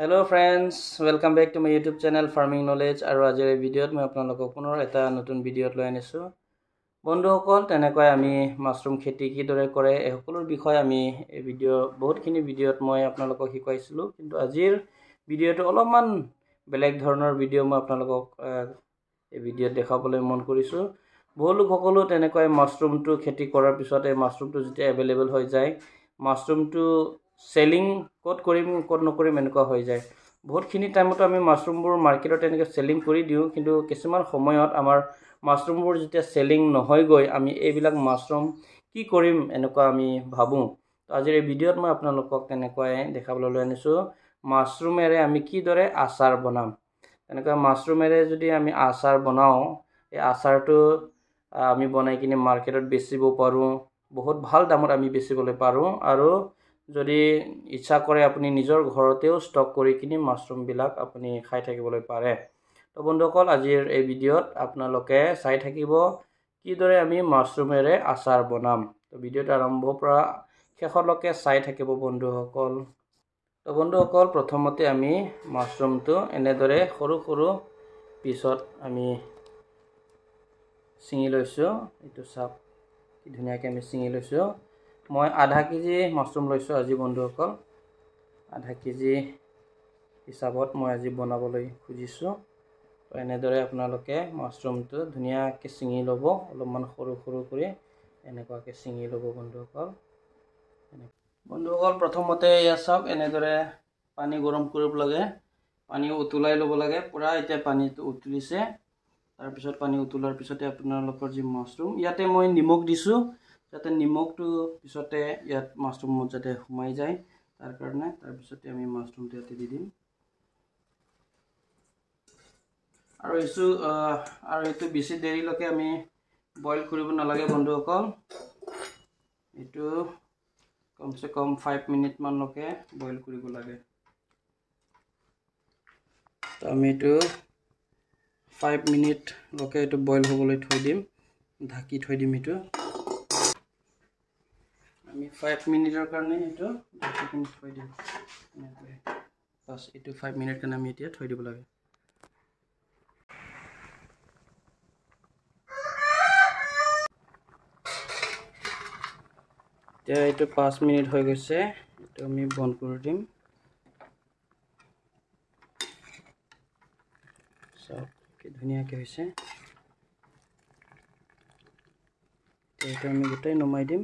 Hello friends, welcome back to my YouTube channel Farming Knowledge আৰু আজিৰ এই ভিডিঅ'ত মই আপোনালোকক পুনৰ এটা নতুন ভিডিঅ'ত লৈ আনিছো বন্ধুসকল তেনেকৈ আমি মাছৰুম খেতি কিদৰে কৰে এই সকলোৰ বিষয়ে আমি এই বহুতখিনি ভিডিঅ'ত মই আপোনালোকক শিকাইছিলো কিন্তু আজিৰ ভিডিঅ'টো অলপমান বেলেগ ধৰণৰ ভিডিঅ' মই আপোনালোকক এই ভিডিঅ'ত দেখাবলৈ মন কৰিছো বহু লোকসকলো তেনেকৈ মাছৰুমটো খেতি কৰাৰ পিছত এই মাছৰুমটো যেতিয়া এভেইলেবল হৈ যায় মাছৰুমটো সেলিং কোড কৰিম কোড নকৰিম এনেকুৱা হৈ যায় বহুতখিনি টাইমতো আমি মাছৰুমবোৰ মাৰ্কেটত এনেকৈ সেলিং কৰি দিও কিন্তু কিছুমান সময়ত আমাৰ মাছৰুমবোৰ যেতিয়া সেলিং নহয় গৈ আমি এইবিলাক মাছৰুম কি কৰিম এনেকুৱা আমি ভাবো তো আজিৰ এই ভিডিঅ'ত মই আপোনালোকক তেনেকৈ দেখাবলৈ লৈ আনিছো মাছৰুমেৰে আমি কিদৰে আচাৰ বনাম তেনেকৈ মাছৰুমেৰে যদি আমি আচাৰ বনাও এই আচাৰটো আমি বনাই কিনে মাৰ্কেটত বেচিব পাৰো বহুত ভাল দামত আমি বেচিবলৈ পাৰো আৰু যদি ইচ্ছা কৰে আপুনি নিজৰ ঘৰতেও ষ্টক কৰি কিনি মাছৰুম বিলাক আপুনি খাই থাকিবলৈ পাৰে তো বন্ধুসকল আজিৰ এই ভিডিঅ'ত আপোনালোকে চাই থাকিব কিদৰে আমি মাছৰুমেৰে আচাৰ বনাম তো ভিডিঅ'টো আৰম্ভৰ পৰা শেষলৈকে চাই থাকিব বন্ধুসকল তো বন্ধুসকল প্ৰথমতে আমি মাছৰুমটো এনেদৰে সৰু সৰু পিছত আমি ছিঙি লৈছো এইটো চাপ কি ধুনীয়াকৈ আমি ছিঙি লৈছো মই আধা কেজি মাছৰুম লৈছো আজি বন্ধুসকল আধা কেজি হিচাপত মই আজি বনাবলৈ খুজিছো তো এনেদৰে আপোনালোকে মাছৰুমটো ধুনীয়াকৈ ছিঙি ল'ব অলপমান সৰু সৰু কৰি এনেকুৱাকৈ ছিঙি ল'ব বন্ধুসকল প্ৰথমতে ইয়া চাওক এনেদৰে পানী গৰম কৰিব লাগে পানী উতলাই ল'ব লাগে পুৰা এতিয়া পানীটো উতলিছে তাৰ পিছত পানী উতলাৰ পিছতে আপোনালোকৰ যি মাছৰুম ইয়াতে মই নিমখ দিছো যাতে নিমখটো পিছতে ইয়াত মাছৰুমত যাতে সোমাই যায় তাৰ কাৰণে তাৰ পিছতে আমি মাছৰুমটো ইয়াতে দি দিম আৰু এইটো বেছি দেৰিলৈকে আমি বইল কৰিব নালাগে বন্ধুসকল এইটো কমসে কম 5 মিনিট মানলৈকে বইল কৰিব লাগে তো আমি এইটো 5 মিনিট লৈকে এইটো বইল হ'বলৈ থৈ দিম ঢাকি থৈ দিম এইটো আমি 5 মিনিটৰ কাৰণে এইটো ঢাকি কিনে থৈ দিম বাস এইটো 5 মিনিট কাৰণে আমি এতিয়া থৈ দিব লাগে এতিয়া এইটো 5 মিনিট হৈ গৈছে এইটো আমি বন্ধ কৰি দিম সব কি ধুনীয়াকৈ হৈছে এইটো আমি গোটেই নমাই দিম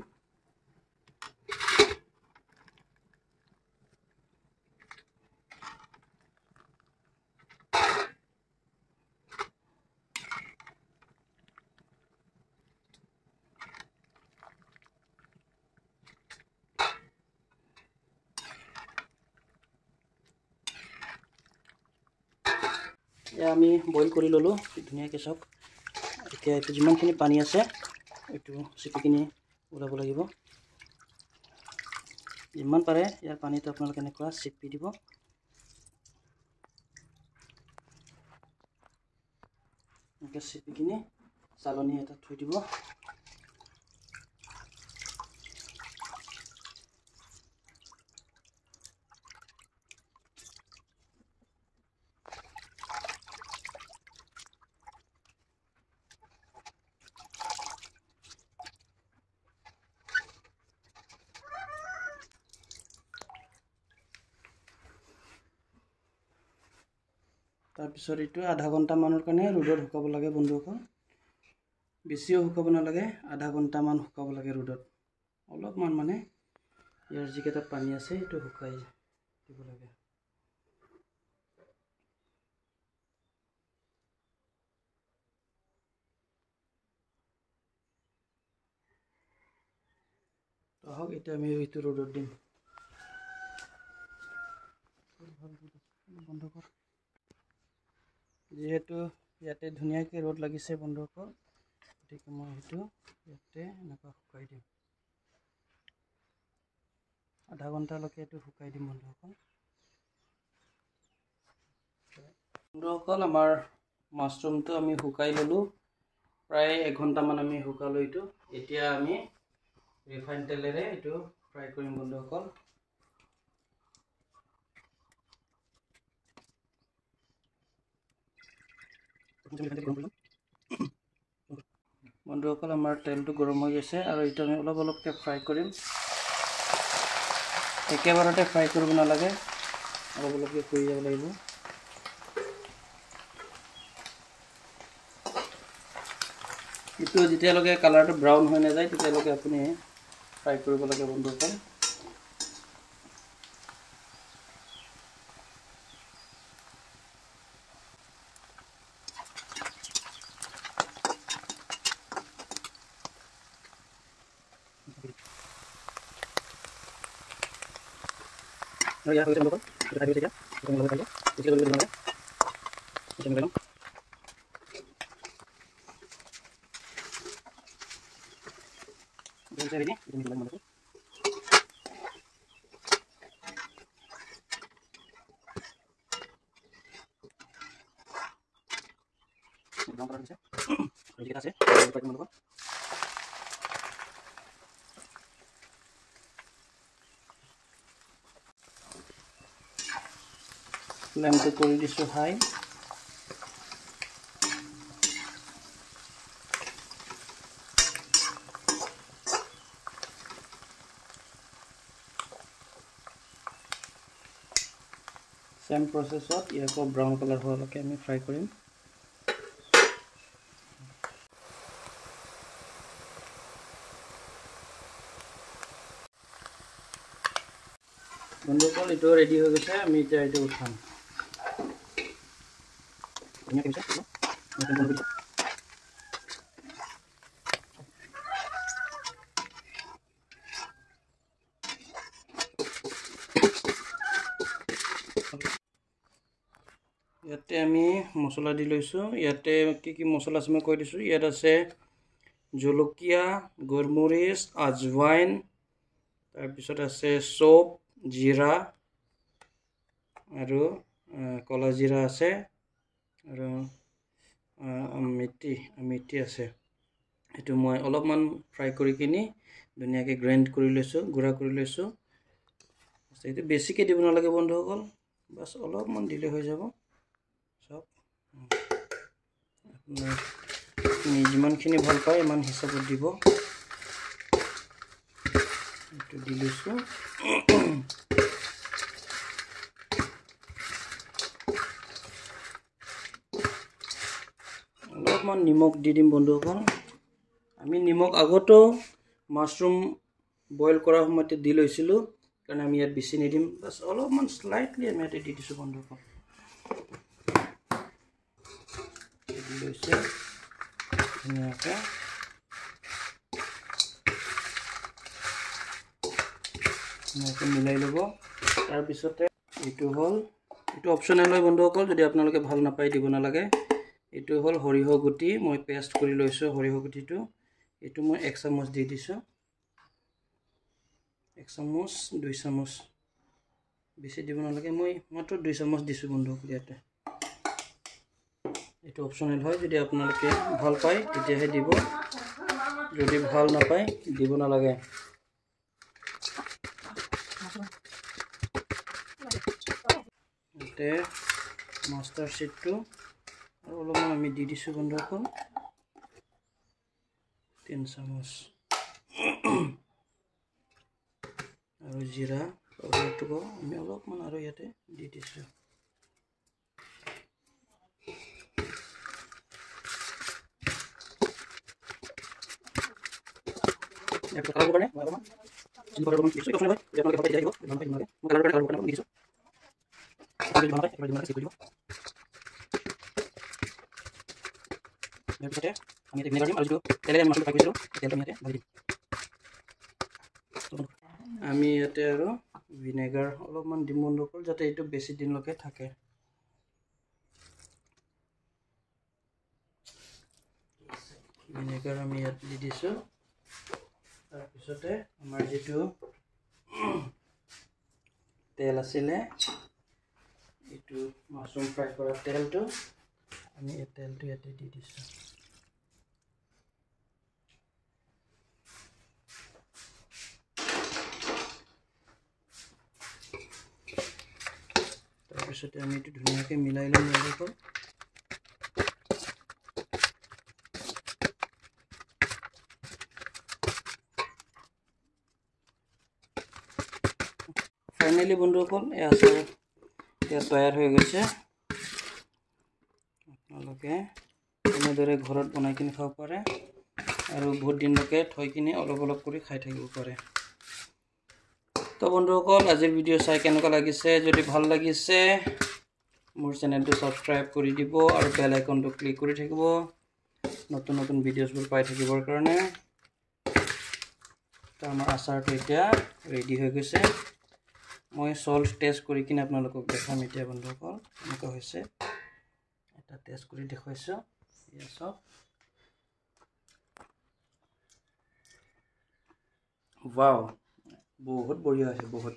আমি বইল কৰি ললো ধুনীয়াকৈ সব এতিয়া এইটো যিমানখিনি পানী আছে এইটো চিপিকিনি ওলাব লাগিব যিমান পাৰে ইয়াৰ পানীটো আপোনালোকে এনেকুৱা চিপি দিব এনেকৈ চিপিকিনি চালনী এটা থৈ দিব তাৰপিছত এইটো আধা ঘণ্টা মানৰ কাৰণে ৰ'দত শুকাব লাগে বন্ধুসকল বেছিও শুকাব নালাগে আধা ঘণ্টা মান শুকাব লাগে ৰ'দত অলপমান মানে ইয়াৰ যিকেইটা পানী আছে এইটো শুকাই দিব লাগে তো হওক এতিয়া আমি এইটো ৰ'দত দিম বন্ধ কৰ যেহেতু ইয়াতে ধুনীয়াকৈ ৰ'দ লাগিছে বন্ধুসকল গতিকে মই সেইটো ইয়াতে এনেকুৱা শুকাই দিম আধা ঘণ্টালৈকে এইটো শুকাই দিম বন্ধুসকল আমাৰ মাছৰুমটো আমি শুকাই ল'লো প্ৰায় 1 ঘণ্টামান আমি শুকালো এইটো এতিয়া আমি ৰিফাইন তেলেৰে এইটো ফ্ৰাই কৰিম বন্ধুসকল বন্ধুসকল আমাৰ তেলটো গৰম হৈ গৈছে আৰু এইটো আমি অলপ অলপকৈ ফ্ৰাই কৰিম একেবাৰতে ফ্ৰাই কৰিব নালাগে অলপ অলপকৈ কৰি যাব লাগিব এইটো যেতিয়ালৈকে কালাৰটো ব্ৰাউন হৈ নাযায় তেতিয়ালৈকে আপুনি ফ্ৰাই কৰিব লাগে বন্ধুসকল ya bisa melakukan kita habis saja kita melakukan saja kita dulu dimana kita melakukan dan saya ini kita melakukan mana belum pernah bisa jadi kita sih kita melakukan ফ্লেমটো কৰি দিছোঁ হাই সেম প্ৰসেছত ইয়াকো ব্ৰাউন কালাৰ হোৱালৈকে আমি fry কৰিম বন্ধুসকল এইটো ready হৈ গৈছে আমি এতিয়া এইটো উঠাম ini bisa ya mungkin boleh bisa ইয়াতে আমি মছলা দি লৈছো ইয়াতে কি মছলা আছে মই কৈ দিছো ইয়াত আছে জলকীয়া গৰমৰিচ আজৱাইন তাৰ পিছত আছে সোপ জিৰা আৰু কলা জিৰা আছে আৰু মেথি আছে এটো মই অলপমান ফ্ৰাই কৰি কিনি ধুনিয়াকৈ গ্ৰাইন্ড কৰি লৈছো গুড়া কৰি লৈছো এটো বেছিকৈ দিব নালাগে বন্ধুসকল বাস অলপমান দিলে হৈ যাব সব আপুনি যিমানখিনি ভাল পায় ইমান হিচাপত দিব এটো দি লৈছো অলপমান নিমখ দি দিম বন্ধুসকল আমি নিমখ আগতো মাশৰুম বইল কৰাৰ সময়তে দি লৈছিলো কাৰণ আমি ইয়াত বেছি নিদিম বাস অলপমান স্লাইটলি আমি ইয়াতে দি দিছো বন্ধুসকল দি লৈছে ধুনীয়াকৈ মিলাই ল'ব তাৰপিছতে এইটো হ'ল এইটো অপচনেল হয় বন্ধুসকল যদি আপোনালোকে ভাল নাপায় দিব নালাগে এইটো হ'ল সৰিয়হ গুটি মই পেষ্ট কৰি লৈছো সৰিয়হ গুটিটো এইটো মই 1 চামুচ দি দিছো 1 চামুচ 2 চামুচ বেছি দিব নালাগে মই মাত্ৰ 2 চামুচ দিছো বন্ধুসকল ইয়াতে এইটো অপচনেল হয় যদি আপোনালোকে ভাল পায় তেতিয়াহে দিব যদি ভাল নাপায় দিব নালাগে এতে মাষ্টাৰ সিডটো আৰু অলপমান আমি দি দিছো বন্ধুসকল 3 চামুচ আৰু জিৰা পাউডাৰটো আমি অলপমান আৰু ইয়াতে দি দিছো এটা কালাৰ কৰনে অলপমান চিনি পাউডাৰ অলপমান দিছো এটা হয় আপোনালোকে ভালকৈ দিব ভালকৈ মই কালাৰ কৰি দিছো আমি ভালকৈ একবাৰ দিম দিব ইয়াতে আমি এটা ভিনেগাৰ দিম আৰু তেলে আমি মছলা ফ্ৰাই কৰিছো তেলটো আমি ইয়াতে ঢালি দিম আমি ইয়াতে আৰু ভিনেগাৰ অলপমান দিম বন্ধুসকল যাতে এইটো বেছি দিনলৈকে থাকে ভিনেগাৰ আমি ইয়াত দি দিছো তাৰপিছতে আমাৰ যেটো তেল আছিল এইটো মাশৰুম ফ্ৰাই কৰা তেলটো আমি এই তেলটো ইয়াতে দি দিছো তাৰপিছতে আমি এইটো ধুনীয়াকৈ মিলাই লম বন্ধুসকল ফাইনেলি বন্ধুসকল এই আচাৰ এতিয়া তৈয়াৰ হৈ গৈছে আপোনালোকে এনেদৰে ঘৰত বনাই কিনে খাব পাৰে আৰু বহুত দিনলৈকে থৈ কিনে অলপ অলপ কৰি খাই থাকিব পাৰে তো বন্ধুসকল আজিৰ ভিডিঅ' চাই কেনেকুৱা লাগিছে যদি ভাল লাগিছে মোৰ চেনেলটো সাবস্ক্ৰাইব কৰি দিব আৰু বেল আইকনটো ক্লিক কৰি থাকিব নতুন নতুন ভিডিঅ'ছবোৰ পাই থাকিবৰ কাৰণে তো আমাৰ আচাৰটো এতিয়া ৰেডি হৈ গৈছে মই সল্ট টেষ্ট কৰি কিনে আপোনালোকক দেখাম এতিয়া বন্ধুসকল এনেকুৱা হৈছে এটা টেষ্ট কৰি দেখুৱাইছো ইয়া সব वाव बहुत बढ़िया है बहुत